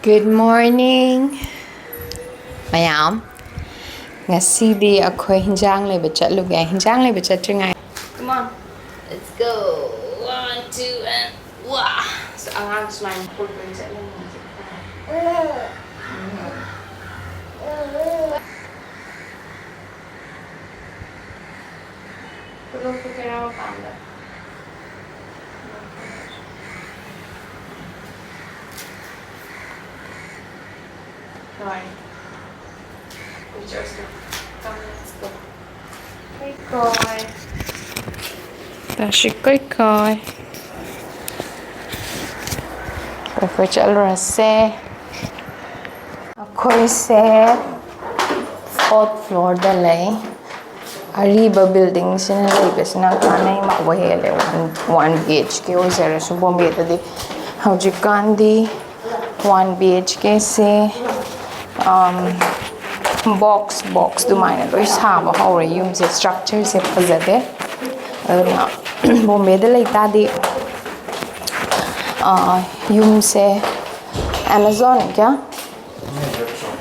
Good morning, mayam. Ngasi ako'y hinjang leba chatluge. Hinjang leba chatringay. Come on, let's go. 1, 2, and wah. So ang slime pull ko yung chatlang music. Tulog ko kaya ako panda. Rồi. Pictures go. Come, let's go. Cây coi. Taashi cây coi. Rồi phải chạy ra xe. Ako'y xe 4th floor da lay. Ariba building sina lay sina kanay mawahele 1 BHK o zero so Bombay tadi haujikandi 1 BHK se box dumai loi saba hore yum se structure se fazade aduna Bombay da lay tadi yum se Amazon kya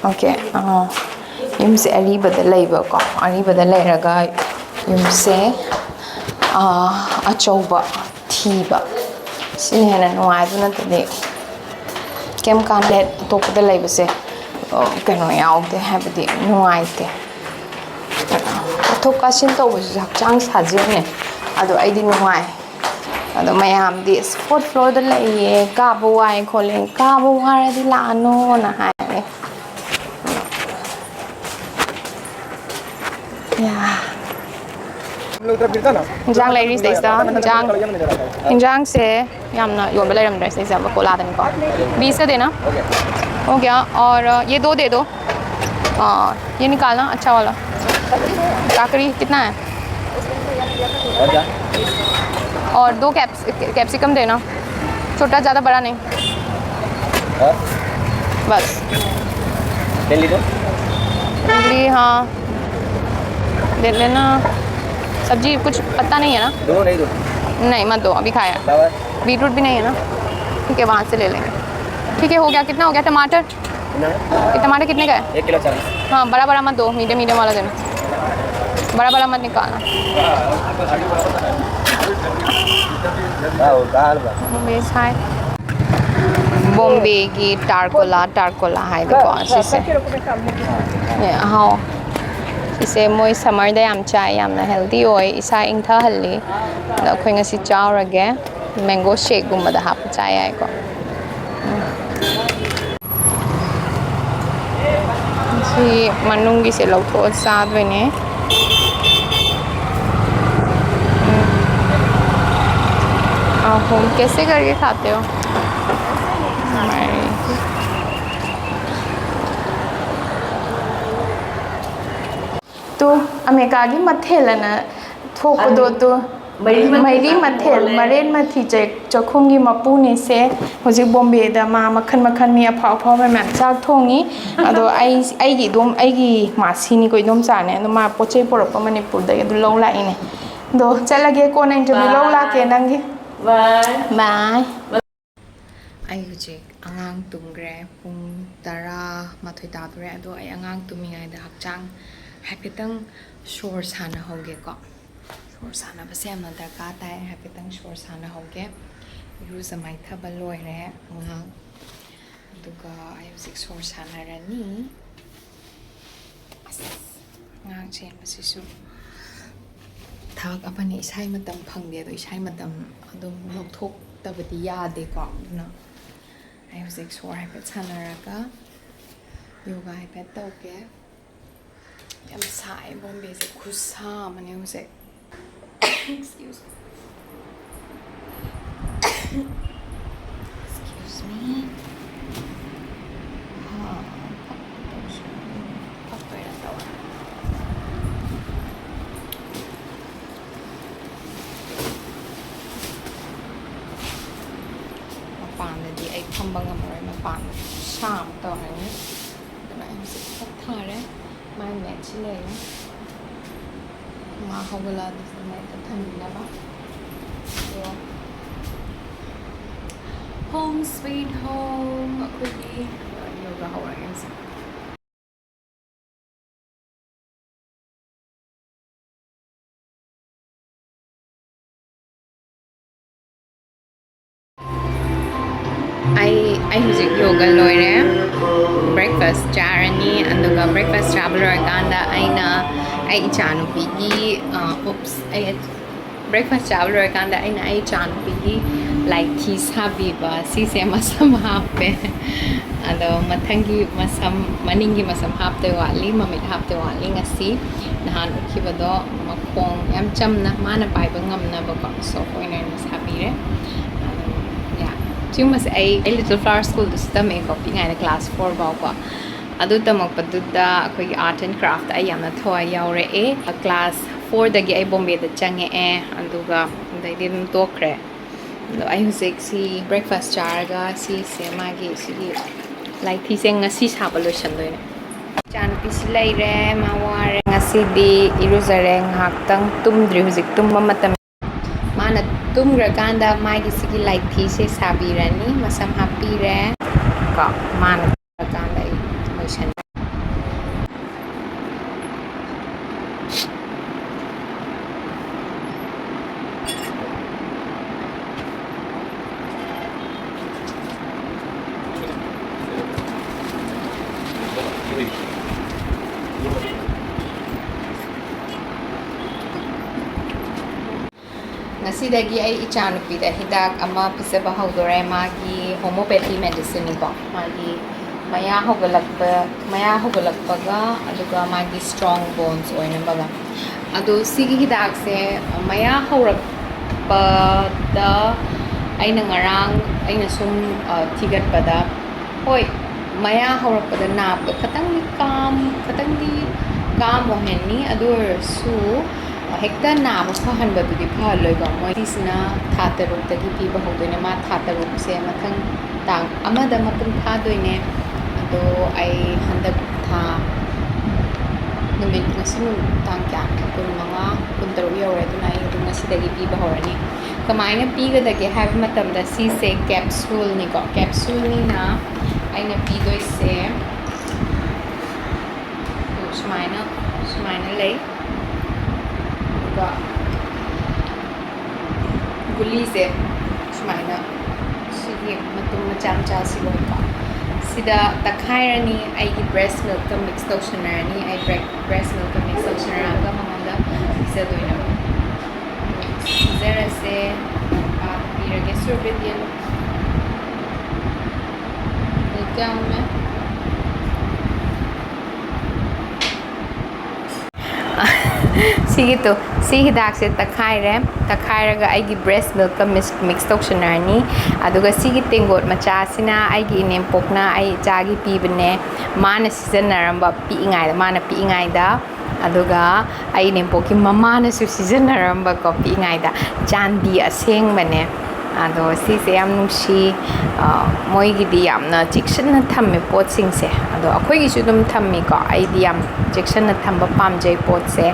okay yum se ariba da laiba ko ariba da lairaga yum se achauba thiba sine hena nuai duna tadi kem kan let top da laiba se kano yaute habdi nuai te to kasin to was hakchang sajene ado aidi nuai ado mayam di 4th floor da lai ka buai kholen ka buai di la no na hai yeah Injang lady stays down. Injang से यामना यों बेले रम dress से अब Cola दन को 20 से देना हो गया और ये 2 दे दो ये निकालना अच्छा वाला काकड़ी कितना है और 2 कैप्सिकम देना छोटा ज़्यादा बड़ा नहीं बस इडली हाँ दे लेना सब्जी कुछ पत्ता नहीं है ना दो नहीं दो नहीं मत दो अभी खाया बीटरूट भी नहीं है ना ठीक है वहाँ से ले लेंगे ठीक है हो गया कितना हो गया टमाटर टमाटर कितने का है 1 किलो 40 हाँ बड़ा बड़ा मत दो मीडियम वाला देना बड़ा बड़ा मत निकालना बॉम्बे की टारकोला है देखो हाँ इसे मोई समर दे याम चाय यामना हेल्दी ओय इसा इंथा हल्ली दा खोय ngasi चावरगे मैंगो शेक गुमदा हाप चाय आय को सी मनुंगी से लौथो सादवेने होम कैसे करके खाते हो तो अमेरिका की मथेल ना थोपदो तो मरी मथेल मरेन मथी चखुंगी मपुनी से होजि बॉम्बे दा मा मखन मखन मी अफा अफा मैम चाक थोंगी अदो आई दोम आई मासीनी कोई दोम चाने अदो मा पोचे पोरप मणिपुर दा अदो लौ लाइने दो चलगे कोन इंटरव्यू लौ लाके नंगी बाय आई हुजे angang tumgre pung tara mathoi tadure ado ai angang tumingai da hakchang happetang shor sana hoge ko shor sana ba sem na darka tai happetang shor sana hoge ru samai thaba loi re angang duga ai usik shor sana rani angang chen ba sisu thak apani isai matam phangde do isai matam adum lokthok tabati yade ko na I was like, sure, I put Sanaraga yoga. I put toge. I'm sorry, Bombay is a kusam, and I was like, excuse me. Excuse me. Ay kambang amoy mapan sham to hani na em sẽ phát thải đấy mai mẹ chỉ lấy mà không có là mẹ tất thành là bác Home sweet home အခွင့်အရေး yoga ဟောရရင်စ I hujik yoga loire breakfast charani anduga breakfast travel kanda aina ai chanu pigi oops I breakfast travel kanda aina ai chanu pigi like tea sabi ba si se masam hape ado mathangi masam maningi masam hapte wali mamit hapte wali ngasi nahan ukibado makong yam chamna mana pai ba ngamna ba ko so koiner mas happy re Tumas ay Little Flower School to stam ko pingai na class 4 ba ko adu tamok paduda akoi art and craft ay yamna thoa yaure e class 4 dagi ay Bombay da change e anduga dai dim tokre do ay husik si breakfast charga si semagi si like thi seng ngasi sabolution do ne chan pisilai re maware ngasi di iruzareng haktang tumdri husik tumma matam mana tumgraganda maigi sigi like thise sabirani masam happy re ka mana ganda motion Nasidagi ay ichanupi da hidak ama pisaba hawdore magi homeopathy medicine ko magi maya hogalakpa ga aduga magi strong bones oina baga adu sigi hidak se maya hawrakpa da aina ngarang aina sum thigat pada hoi maya hawrakpa da nab katang di kam mohenni adu su hekta naam phahan ba dudi pha loi ba moi tisna tha taruk ta gi pi ba ho doine ma tha taruk se mathang tang amada mapun pha doine ado ai handak tha numit ngasimu tang kya kun manga kun taru yore duna ai dun ngasi dagi pi ba horani kamaina pi ga dagi have matam da si se capsule ni ko capsule ni na ai na pi doi se sumaina lei guli se sumaina sigi matum macha sigo ka sida takhairani ai gi breast milk ka mix tausanarani ai breast milk ka mix tausanara ga mamanda se doina zera se pirage sorbetiel ekame Sige to, si hidak se takhairaga aigi breast milk ka mix tausanarni aduga sigi tengot macha sina aigi inempokna ai chagi pibne mana seasonaramba piingai mana piingai da aduga ai inempokki mamana su seasonaramba ko piingai da chandi aseng bane ado si se yam nungsi moi gi di yamna chiction na thamme pot sing se ado akhoi gi su dum thammi ko ai di yam chiction na thamba pam jai pot se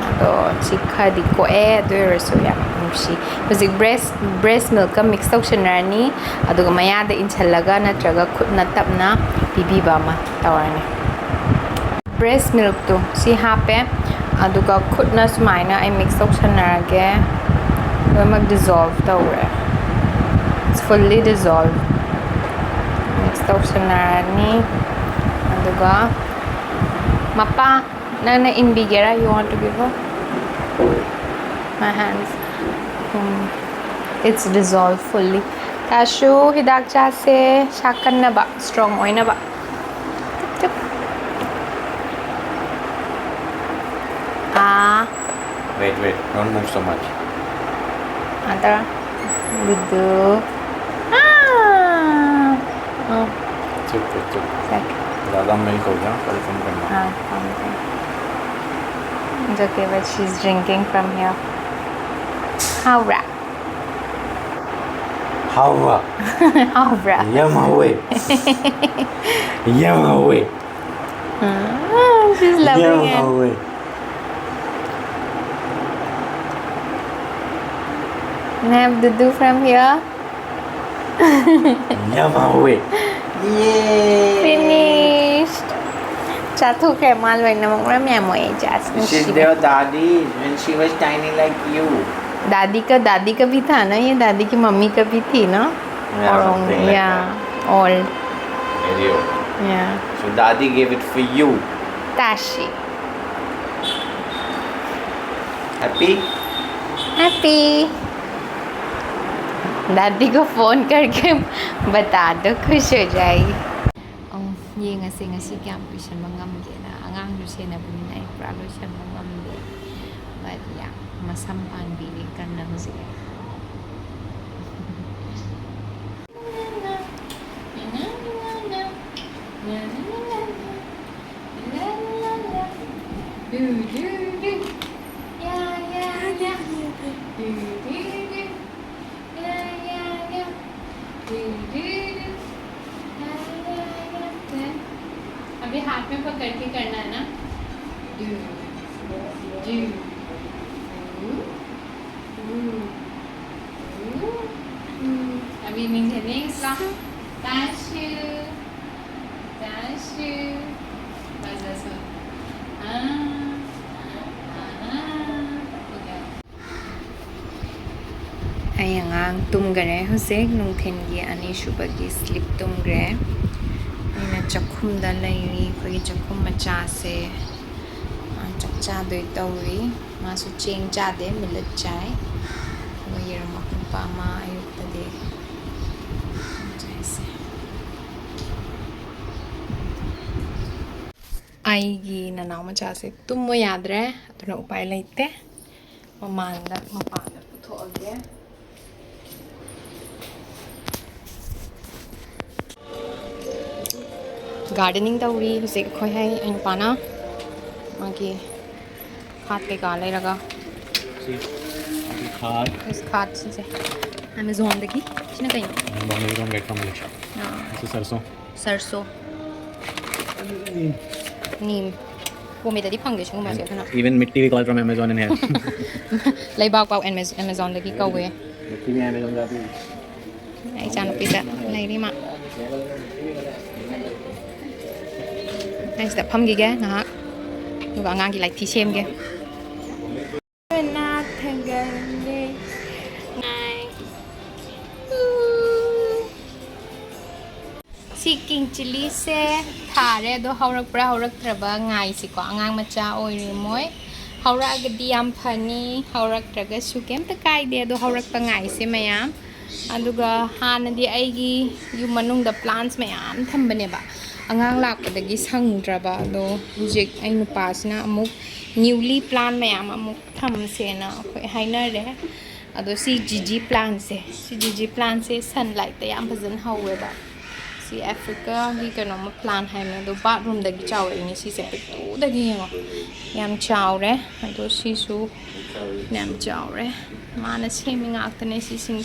ado chikha di ko e do reso yam nungsi music breast milk ka mix tausanarni aduga maya da inchalaga natraga khutna tapna bibi ba ma tawarni breast milk to si hape aduga khutna sumaina ai mix tausanarage mag dissolve tawre fully dissolved mix tausanarni aduga mapa nana inbigera you want to give her my hands it's dissolved fully tashu hidak cha se shakan na ba strong oina ba wait don't move so much antara budu चुप ज़्यादा milk हो गया कल कम करना it's okay but she's drinking from here Haura yum away she's loving it away. Can I have Dudu from here Yamawe. Yay! Finished. Chatu kay malway na magramya mo eh, Jas. She's their daddy when she was tiny like you. दादी का भी था ना ये दादी की mummy का भी थी ना Yeah, और something like yeah old Very old. yeah So daddy gave it for you. Taashi Happy? happy दादी को फोन करके बता दो खुश हो जाएगी ये ngasi kaya loisanba ngamde na angang lusenabnina ay pra loisanba ngamde but yeah masam panbili kan na husik अभी हाथ में पकड़ के करना है ना अभी नहीं Taashi basta so ay ang tumgare husek nung thengi ani shubagi sleep tumgre aina chakhum da lairi khoi chakhum macha se chakcha doi tauri ma su cheng cha de milat chai wo yeram pa ma ayuk ta de chai se aigi nanaw macha se tummo yadre aduna upai leite mamanda mapanda puthoge gardening तौरी हुजे खोई है इन पाना मागी खाद के गा लेरगा खाद इस खाद से अमेज़न दगी किने कहीं Amazon get from Malaysia. This is सरसों नीम वो मेरे दी फंगे शुरू मार ना Even mitti we call from Amazon in here. लाई बाग पाव अमेज़न दगी कौवे Mitti में Amazon जाती है. आई जान पिज़्ज़ा लाई री मा Nice that pump gige na nuga ngangi like TCM ge na thangane nai seeking chili se thare do haurak traba ngai si ko angang macha oiri moi haurak agadi yam phani haurak traga su kem ta kai de do haurak pa ngai se mayam aduga hanadi aigi yu manung da plants mayam thambane ba angang lakpadagi sangdraba do hujik ai nupasina amuk newly plant mayam amuk thamsena khoi hainare ado si gg plant se sunlight ta yam phazan hawe ba si Africa gi kano ma plant hai me do bathroom dagi chawre ni si se pitu dagi ngo yam chawre ado si su yam chawre mana semi ngaktane si sing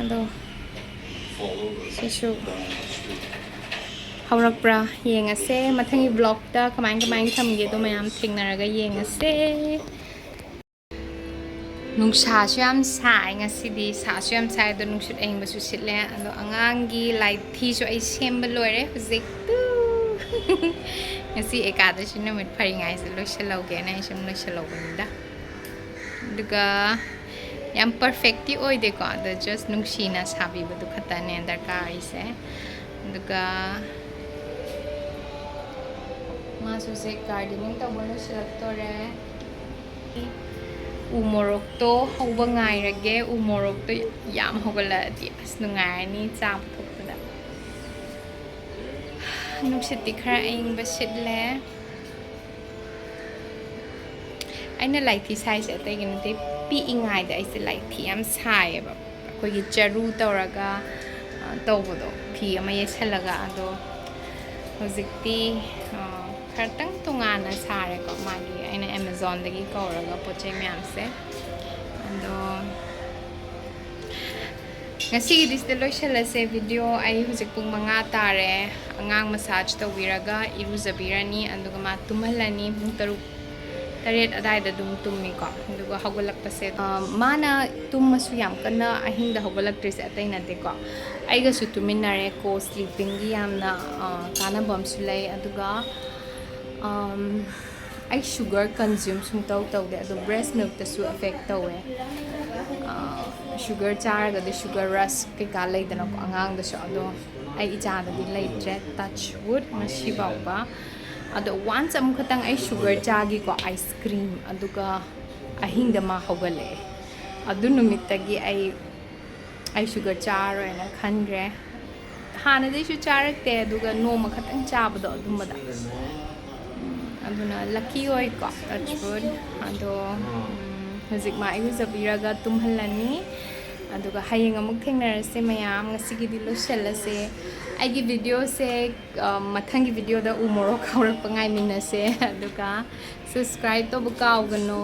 ado si su haurakpra yengase mathangi vlog ta kamai thamge do mayam thingnaraga yengase nungsa syam sai ngasi di sa syam sai do nungsut eng basu sitle ando angangi light thi so ai semba loire hujik tu ngasi ekadashi na mit phari ngai se lo shalo ge na sham lo shalo banda duga yam perfect ti oi de ko the just nungsina sabi bu khata ne darkar ise duga masu se gardening ta bono selectore umorok to hoba ngai rage umorok to yam hogala di as nungai ni cham thokda nuksit dikhra ing basit le aina like thi size atai gin te pi ingai da is like thi am sai ba koi gi charu tawraga tawbodo phi ama ye salaga ado hojikti khartang tungana sare ko magi aina Amazon dagi kauraga pochai myam se ando ngasi dis de loishala se video ai hujik pung manga tare angang massage to wiraga iruzabirani anduga ma tumalani mung taruk ꯇꯔꯦꯠ ꯑꯗꯥꯏꯗ ꯑꯗꯨꯝ ꯇꯨꯝꯃꯤꯀꯣ ꯑꯗꯨꯒ ꯍꯧꯒꯠꯂꯛꯄꯁꯦ ꯃꯥꯅ ꯇꯨꯝꯃꯁꯨ ꯌꯥꯝ ꯀꯟꯅ ꯑꯍꯤꯡꯗ ꯍꯧꯒꯠꯂꯛꯇ꯭ꯔꯤꯁꯦ ꯑꯇꯩ ꯅꯠꯇꯦꯀꯣ ꯑꯩꯒꯁꯨ ꯇꯨꯃꯤꯟꯅꯔꯦ ꯀꯣ ꯁ꯭ꯂꯤꯞꯄꯤꯡꯒꯤ ꯌꯥꯝꯅ ꯀꯥꯟꯅꯕ ꯑꯃꯁꯨ ꯂꯩ ꯑꯗꯨꯒ ꯑꯩ ꯁꯨꯒꯔ ꯀꯟꯖ꯭ꯌꯨꯝ ꯁꯨꯡꯇꯧ ꯇꯧꯗꯦ ꯑꯗꯣ ꯕ꯭ꯔꯦꯁ ꯃꯤꯜꯛꯇꯁꯨ ꯑꯦꯐꯦꯛ ꯇꯧꯋꯦ ꯁꯨꯒꯔ ꯆꯥꯔꯒꯗꯤ ꯁꯨꯒꯔ ꯔꯁ ꯀꯩꯀꯥ ꯂꯩꯗꯅꯀꯣ ꯑꯉꯥꯡꯗꯁꯨ ꯑꯗꯣ ꯑꯩ ꯏꯆꯥꯗꯗꯤ ꯂꯩꯇ꯭ꯔꯦ ꯇꯆ ꯋꯨꯠ ꯉꯁꯤ ꯐꯥꯎꯕ ꯑꯗꯣ ꯋꯥꯟꯁ ꯑꯃꯨꯛꯈꯛꯇꯪ ꯑꯩ ꯁꯨꯒꯔ ꯆꯥꯒꯤꯀꯣ ꯑꯥꯏꯁ ꯀ꯭ꯔꯤꯝ ꯑꯗꯨꯒ ꯑꯍꯤꯡꯗ ꯃꯥ ꯍꯧꯒꯠꯂꯛꯑꯦ ꯑꯗꯨ ꯅꯨꯃꯤꯠꯇꯒꯤ ꯑꯩ ꯁꯨꯒꯔ ꯆꯥꯔꯣꯏꯅ ꯈꯟꯈ꯭ರೆ ꯍꯥꯟꯅꯗꯩꯁꯨ ꯆꯥꯔꯛꯇꯦ ꯑꯗꯨꯒ ꯅꯣꯡꯃ ꯈꯛꯇꯪ ꯆꯥꯕꯗꯣ ꯑꯗꯨꯝꯕꯗ ꯑꯗꯨꯅ ꯂꯛꯀꯤ ꯑꯣꯏꯀꯣ ꯇꯆ ꯋꯨꯠ ꯑꯗꯣ ꯍꯧꯖꯤꯛ ꯃꯥ ꯏꯔꯨꯖꯕꯤꯔꯒ ꯇꯨꯝꯍꯜꯂꯅꯤ ꯑꯗꯨꯒ ꯍꯌꯦꯡ ꯑꯃꯨꯛ ꯊꯦꯡꯅꯔꯁꯦ ꯃꯌꯥꯝ ꯉꯁꯤꯒꯤꯗꯤ ꯂꯣꯏꯁꯤꯜꯂꯁꯦ ꯑꯩꯒꯤ ꯚꯤꯗꯤꯑꯣꯁꯦ ꯃꯊꯪꯒꯤ ꯚꯤꯗꯤꯑꯣꯗ ꯎ ꯃꯣꯔꯣꯛ ꯍꯧꯔꯛꯄ ꯉꯥꯏꯃꯤꯟꯅꯁꯦ ꯑꯗꯨꯒ ꯁꯕꯁꯀ꯭ꯔꯥꯏꯕ ꯇꯧꯕ ꯀꯥꯎꯒꯅꯣ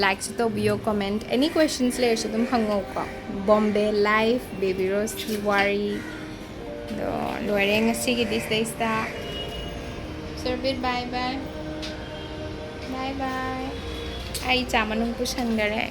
ꯂꯥꯏꯛꯁꯨ ꯇꯧꯕꯤꯌꯣ ꯀꯣꯃꯦꯟꯠ ꯑꯦꯅꯤ ꯀ꯭ꯋꯦꯁꯟꯁ ꯂꯩꯔꯁꯨ ꯑꯗꯨꯝ ꯍꯪꯉꯧꯀꯣ ꯕꯣꯝꯕꯦ ꯂꯥꯏꯐ ꯕꯦꯕꯤ ꯔꯣꯁꯀꯤ ꯋꯥꯔꯤ ꯑꯗꯣ ꯂꯣꯏꯔꯦ ꯉꯁꯤꯒꯤꯗꯤ ꯁꯤꯗꯩꯁꯤꯗ ꯁꯔꯕꯤꯠ ꯕꯥꯏ ꯕꯥꯏ ꯕꯥꯏ ꯕꯥꯏ ꯑꯩ ꯆꯥ ꯃꯅꯨꯡ ꯄꯨꯁꯟꯈꯔꯦ